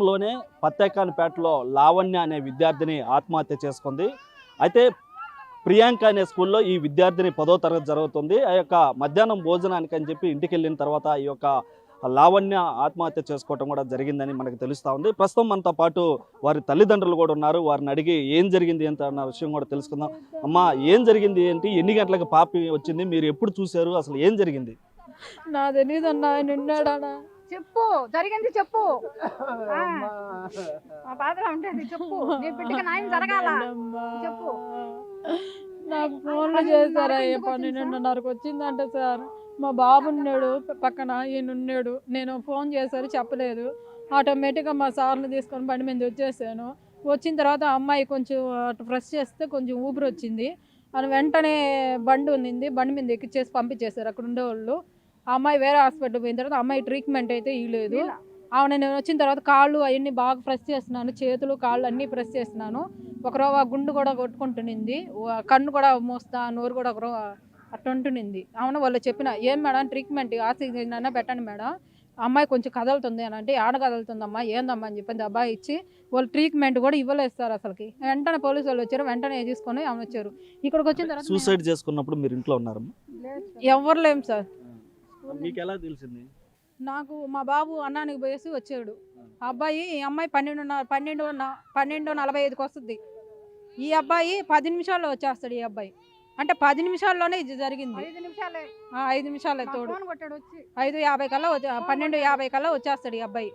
లోనే పత్తేకాన్పేటలో లావణ్య అనే విద్యార్థిని ఆత్మహత్య చేసుకుంది. అయితే ప్రియాంక అనే స్కూల్లో ఈ విద్యార్థిని 10వ తరగతి జరుగుతుంది. ఆ యొక్క మధ్యాహ్నం భోజనానికి అని చెప్పి ఇంటికి వెళ్ళిన తర్వాత ఈ యొక్క లావణ్య ఆత్మహత్య చేసుకోవటం కూడా జరిగిందని మనకు తెలుస్తూ ఉంది. ప్రస్తుతం మనతో పాటు వారి తల్లిదండ్రులు కూడా ఉన్నారు. వారిని అడిగి ఏం జరిగింది ఏంటి అన్న విషయం కూడా తెలుసుకుందాం. అమ్మ, ఏం జరిగింది ఏంటి, ఎన్ని గంటలకు పాప వచ్చింది, మీరు ఎప్పుడు చూశారు, అసలు ఏం జరిగింది? నా తెలీదు అన్న, ఆయన ఉన్నాడా? చెప్పు, జరిగింది చెప్పు. మా బాధలో ఉండేది చెప్పు. నీ బిడ్డకి న్యాయం జరగాల చెప్పు. నాకు ఫోన్లు చేశారా? 12:30కు వచ్చిందంట సార్. మా బాబు ఉన్నాడు పక్కన, ఈయన ఉన్నాడు. నేను ఫోన్ చేశారు, చెప్పలేదు. ఆటోమేటిక్గా మా సార్ని తీసుకొని బండి మీద వచ్చేసాను. వచ్చిన తర్వాత అమ్మాయి కొంచెం అటు ప్రెస్ చేస్తే కొంచెం ఊపిరి వచ్చింది అని వెంటనే బండి ఉన్నింది, బండి మీద ఎక్కిచ్చేసి పంపించేశారు అక్కడ ఉండేవాళ్ళు. ఆ అమ్మాయి వేరే హాస్పిటల్ పోయిన తర్వాత అమ్మాయి ట్రీట్మెంట్ అయితే ఇవ్వలేదు. ఆమె నేను వచ్చిన తర్వాత కాళ్ళు అవన్నీ బాగా ప్రెస్ చేస్తున్నాను, చేతులు కాళ్ళు అన్నీ ప్రెస్ చేస్తున్నాను. ఒకరోజు గుండు కూడా కొట్టుకుంటునింది, కన్ను కూడా మోస్తా, నోరు కూడా ఒకరోజు అట్టుంటునింది. అవును, వాళ్ళు చెప్పిన ఏం మేడం ట్రీట్మెంట్ ఆక్సిజన్ అయినా పెట్టండి మేడం, అమ్మాయి కొంచెం కదలుతుంది అని అంటే, ఆడ కదులుతుందమ్మా ఏందమ్మా అని చెప్పింది. అబ్బాయి ఇచ్చి వాళ్ళు ట్రీట్మెంట్ కూడా ఇవ్వలేస్తారు అసలుకి. వెంటనే పోలీసు వాళ్ళు వచ్చారు, వెంటనే తీసుకొని ఆమె వచ్చారు. ఇక్కడికి వచ్చిన తర్వాత సూసైడ్ చేసుకున్నప్పుడు మీరు ఇంట్లో ఉన్నారమ్మా? ఎవరు లేం సార్. మీకు ఎలా తెలిసింది? నాకు మా బాబు అన్నానికి పోయేసి వచ్చాడు. ఆ అబ్బాయి, ఈ అమ్మాయి 12:45కి వస్తుంది. ఈ అబ్బాయి 10 నిమిషాల్లో వచ్చేస్తాడు. ఈ అబ్బాయి అంటే 10 నిమిషాల్లోనే ఇది జరిగింది. 5 నిమిషాలే తోడు. 5:50 కల్లా 12:50 కల్లా వచ్చేస్తాడు ఈ అబ్బాయి.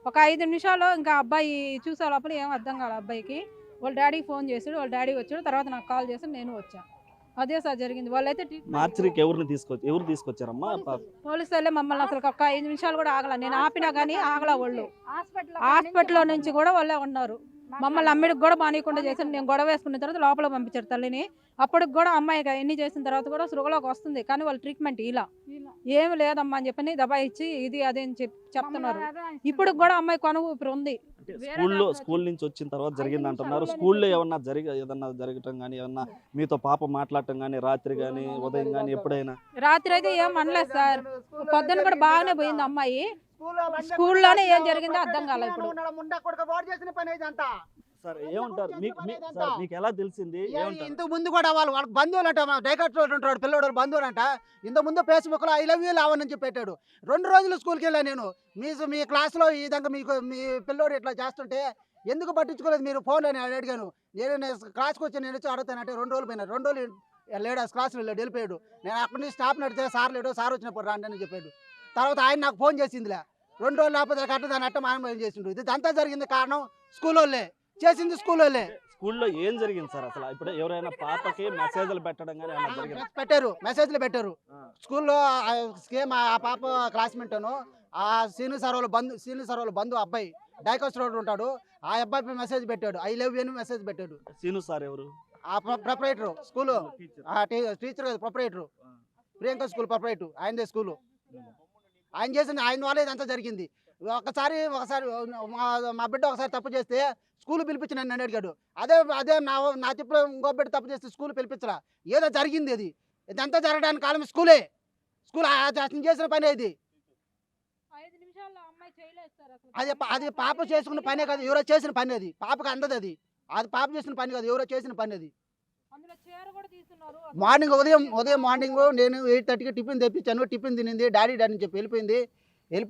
ఒక 5 నిమిషాల్లో ఇంకా అబ్బాయి చూసే లోపల ఏం అర్థం కాదు అబ్బాయికి. వాళ్ళ డాడీకి ఫోన్ చేసాడు, వాళ్ళ డాడీ వచ్చాడు, తర్వాత నాకు కాల్ చేసి నేను వచ్చాను. అదే సార్ జరిగింది. వాళ్ళైతే మార్చికి ఎవరు తీసుకొచ్చారమ్మా? పోలీసు వాళ్ళే మమ్మల్ని అసలు ఒక 5 నిమిషాలు కూడా ఆగల. నేను ఆపినా కానీ ఆగల. వాళ్ళు హాస్పిటల్లో నుంచి కూడా వాళ్ళే ఉన్నారు. మమ్మల్ని అమ్మిడికి కూడా మానేయకుండా చేశారు. నేను గొడవ వేసుకున్న తర్వాత లోపల పంపించారు తల్లిని. అప్పటికి కూడా అమ్మాయికి ఎన్ని చేసిన తర్వాత కూడా సృగలోకి వస్తుంది, కానీ వాళ్ళు ట్రీట్మెంట్ ఇలా ఏమి లేదమ్మా అని చెప్పని దబాయిచ్చి ఇది అదే అని చెప్తున్నారు. ఇప్పుడు కూడా అమ్మాయి కొన ఊపిరి ఉంది. స్కూల్ నుంచి వచ్చిన తర్వాత జరిగింది అంటున్నారు. స్కూల్లో ఏదన్నా జరగటం కానీ, ఏమన్నా మీతో పాప మాట్లాడటం కానీ, రాత్రి కానీ ఉదయం కానీ ఎప్పుడైనా? రాత్రి అయితే ఏం అనలేదు సార్. పొద్దున్న కూడా బాగానే పోయింది అమ్మాయి. స్కూల్లోనే ఏం జరిగిందో అర్థం కాలేదు. ఇప్పుడు సార్ ఏమంటారు? మీకు ఎలా తెలిసింది? ఇంతకు ముందు కూడా వాళ్ళ బంధువులు అంట, డైకట్ ఉంటాడు పిల్లడు బంధువులు అంట. ఇంతకు ముందు ఫేస్బుక్ లో ఐ లవ్ యూ లావణ్ అని చెప్పి పెట్టాడు. 2 రోజులు స్కూల్కి వెళ్ళాను నేను. మీ క్లాస్లో ఈ విధంగా మీ పిల్లోడు ఇట్లా చేస్తుంటే ఎందుకు పట్టించుకోలేదు మీరు ఫోన్ అని అడిగాను. నేను క్లాస్కి వచ్చి నేను వచ్చి అడుగుతానంటే 2 రోజులు పోయినా. 2 రోజులు లేడు క్లాస్లో వెళ్ళిపోయాడు. నేను అక్కడి నుంచి స్టాఫ్ నడితే సార్ లేడు, సార్ వచ్చినప్పుడు రాండి అని చెప్పాడు. తర్వాత ఆయన నాకు ఫోన్ చేసిందిలే. 2 రోజులు లేకపోతే కట్ట దాని అట్ట మాయం చేసిండు. ఇదంతా జరిగింది కారణం స్కూల్ వాళ్ళే చేసింది. స్కూల్లో ఏం జరిగింది సార్ అసలు? ఇప్పుడు ఎవరైనా పాపకి మెసేజ్లు పెట్టడం కానీ మెసేజ్లు పెట్టారు స్కూల్లో. స్కీమ్ ఆ పాప క్లాస్మేట్ అను ఆ సీను సార్ వాళ్ళ బంధు అబ్బాయి డైకాస్ రోడ్ ఉంటాడు. ఆ అబ్బాయి మెసేజ్ పెట్టాడు, ఐ లవ్ యూ అని మెసేజ్ పెట్టాడు. సీను సార్ ఎవరు? ఆ ప్రొపరేటర్ స్కూల్ టీచర్ కదా, ప్రొపరేటర్ ప్రియాంక స్కూల్ ప్రొపరేటర్ ఆయనదే స్కూలు. ఆయన చేసిన ఆయన వల్ల ఇదంతా జరిగింది. ఒకసారి మా బిడ్డ ఒకసారి తప్పు చేస్తే స్కూల్ పిలిపించి నన్ను అడిగాడు. అదే నా తిప్పులో ఇంకో బిడ్డ తప్పు చేస్తే స్కూల్ పిలిపించరా? ఏదో జరిగింది. ఇదంతా జరగడానికి కాలం స్కూల్ అతను చేసిన పని. అది పాప చేసుకున్న పనే కాదు, ఎవరో చేసిన పని. అది పాపకు అందదు. అది పాప చేసిన పని కాదు, ఎవరో చేసిన పని. అది ఉదయం మార్నింగ్ నేను 8:30కి టిఫిన్ తెప్పించాను. టిఫిన్ తినింది, డాడీ అని చెప్పి వెళ్ళిపోయింది. మళ్ళీ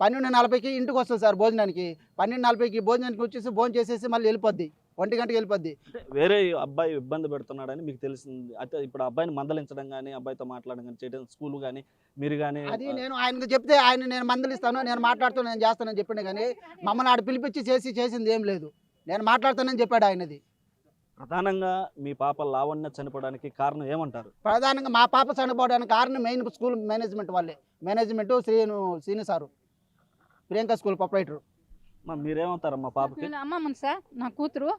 12:40కి ఇంటికి వస్తుంది సార్ భోజనానికి. 12:40కి భోజనానికి వచ్చేసి భోజనం చేసేసి మళ్ళీ వెళ్ళిపోద్ది. 1 గంటకి వెళ్ళిపోద్ది. వేరే అబ్బాయి ఇబ్బంది పెడుతున్నాడని మీకు తెలిసింది. అయితే ఇప్పుడు అబ్బాయిని మందలించడం కానీ, అబ్బాయితో మాట్లాడడం కానీ చేయడం, స్కూల్ కానీ మీరు కానీ? అది నేను ఆయనకు చెప్తే ఆయన నేను మందలిస్తాను, నేను మాట్లాడుతాను, నేను చేస్తానని చెప్పిండే కానీ మమ్మల్ని ఆడ పిలిపించి చేసింది ఏం లేదు. నేను మాట్లాడతానని చెప్పాడు ఆయనది. ప్రధానంగా మీ పాప లావణ్య చనిపోవడానికి కారణం ఏమంటారు? ప్రధానంగా మా పాప చనిపోవడానికి కారణం మెయిన్ స్కూల్ మేనేజ్మెంట్ వాళ్ళే. Management Srinu sir, Priyanka school proprietor. మీరేమంటారమ్మా పాపకి? అమ్మమ్మ సార్, నా కూతురు.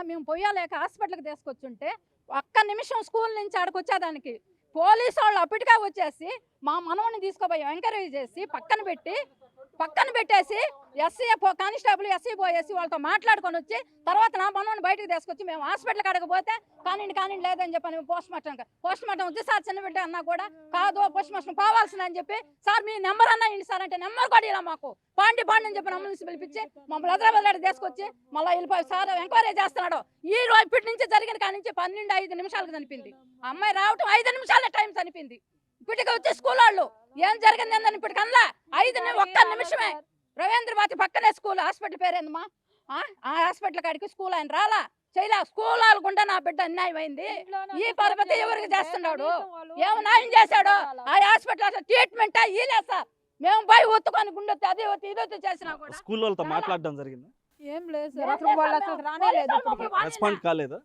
మేము పోయాలేక హాస్పిటల్కి తీసుకొచ్చుంటే ఒక్క నిమిషం స్కూల్ నుంచి ఆడికి వచ్చేదానికి పోలీసు వాళ్ళు అప్పటికే వచ్చేసి మా మనవని తీసుకోపోయి ఎంకరేజ్ చేసి పక్కన పెట్టేసి ఎస్సీ కానిస్టేబుల్ ఎస్సీ ఎస్సీ వాళ్ళతో మాట్లాడుకొని వచ్చి తర్వాత నా మనోని బయటకు తీసుకొచ్చి మేము హాస్పిటల్ కాడకు పోతే కానీ లేదని చెప్పని పోస్ట్ మార్టం వచ్చి సార్ చిన్న బిడ్డ అన్నా కూడా కాదు పోస్ట్ మార్టం పోవాల్సింది అని చెప్పి సార్ మీ నెంబర్ అన్నా ఇంటి సార్ అంటే నెంబర్ కూడా ఇలా మాకు పాండి అని చెప్పి అంబులెన్స్ పిలిపించి మమ్మల్ని హైదరాబాద్ తీసుకొచ్చి మళ్ళీ వెళ్ళిపోయి సార్ ఎంక్వైరీ చేస్తున్నాడు. ఈ రోజు ఇప్పటి నుంచి జరిగిన కాడి నుంచి 12-5 నిమిషాలకు చనిపోయింది. అమ్మాయి రావటం 5 నిమిషాల టైం చనిపోయింది. ఇప్పటికి వచ్చి స్కూల్ వాళ్ళు ఏం జరిగింది ఏందని ఇప్పటికల్లా 1 నిమిషమే. రవీంద్రబాతి పక్కనే స్కూల్ హాస్పిటల్ పేరేందమ్మా ఆ హాస్పిటల్ కాడికి స్కూల్ ఆయన రాలా చేయలే. స్కూల్ వాళ్ళకుండా నా బిడ్డ అన్యాయం అయింది. ఈ పరపతి ఎవరికి చేస్తున్నాడు ఏమో న్యాయం చేశాడు. ఆ హాస్పిటల్ అసలు ట్రీట్మెంట్ ఇలే సార్. మేము పోయి ఒత్తుకొని గుండెత్తి అది ఇదొత్తి చేసినా కూడా స్కూల్ వాళ్ళతో మాట్లాడడం జరిగింది. ఏం లేదు సార్, అసలు వాళ్ళు అసలు రానే లేదు. రెస్పాండ్ కాలేదు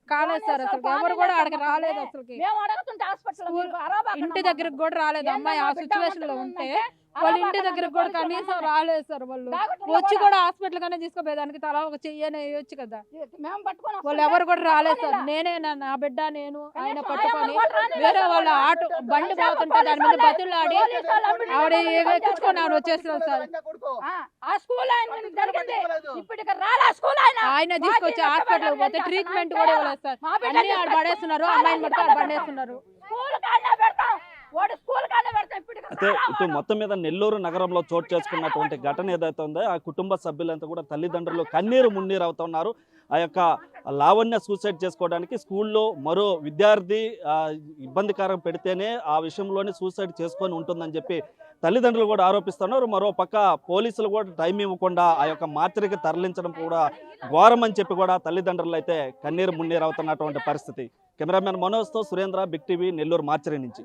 సార్, అసలు ఎవరు కూడా అక్కడికి రాలేదు. అసలు మేము అడుగుతుంటే హాస్పిటల్ ఇంటి దగ్గరకు కూడా రాలేదు. అమ్మాయి ఆ సిచ్యువేషన్ లో ఉంటే వాళ్ళ ఇంటి దగ్గరకు కూడా కనీసం రాలేదు సార్. వాళ్ళు వచ్చి కూడా హాస్పిటల్ కన్నా తీసుకోపోయేదానికి తలా ఒక చెయ్యనే వేయొచ్చు కదా. వాళ్ళు ఎవరు కూడా రాలేదు సార్. నేనే నా బిడ్డ నేను ఆయన పట్టుకొని వేరే వాళ్ళ ఆటో బండి పోతుంటే దాని మీద బతులాడి ఆవిడ ఎక్కించుకొని ఆవిడ వచ్చేస్తున్నాం సార్. ఆయన తీసుకొచ్చి హాస్పిటల్ పోతే ట్రీట్మెంట్ కూడా ఇవ్వలేదు సార్. అన్ని ఆడ పడేస్తున్నారు, అమ్మాయిని పట్టుకు ఆడ పడేస్తున్నారు. అయితే ఇటు మొత్తం మీద నెల్లూరు నగరంలో చోటు చేసుకున్నటువంటి ఘటన ఏదైతే ఉందో ఆ కుటుంబ సభ్యులంతా కూడా తల్లిదండ్రులు కన్నీరు మున్నీరు అవుతున్నారు. ఆ యొక్క లావణ్య సూసైడ్ చేసుకోవడానికి స్కూల్లో మరో విద్యార్థి ఇబ్బందికరం పెడితేనే ఆ విషయంలోనే సూసైడ్ చేసుకొని ఉంటుందని చెప్పి తల్లిదండ్రులు కూడా ఆరోపిస్తున్నారు. మరో పక్క పోలీసులు కూడా టైం ఇవ్వకుండా ఆ యొక్క మార్చరికి తరలించడం కూడా ఘోరం అని చెప్పి కూడా తల్లిదండ్రులు అయితే కన్నీరు మున్నీరు అవుతున్నటువంటి పరిస్థితి. కెమెరామెన్ మనోజ్తో Surendra, big TV, Nellore mortuary నుంచి.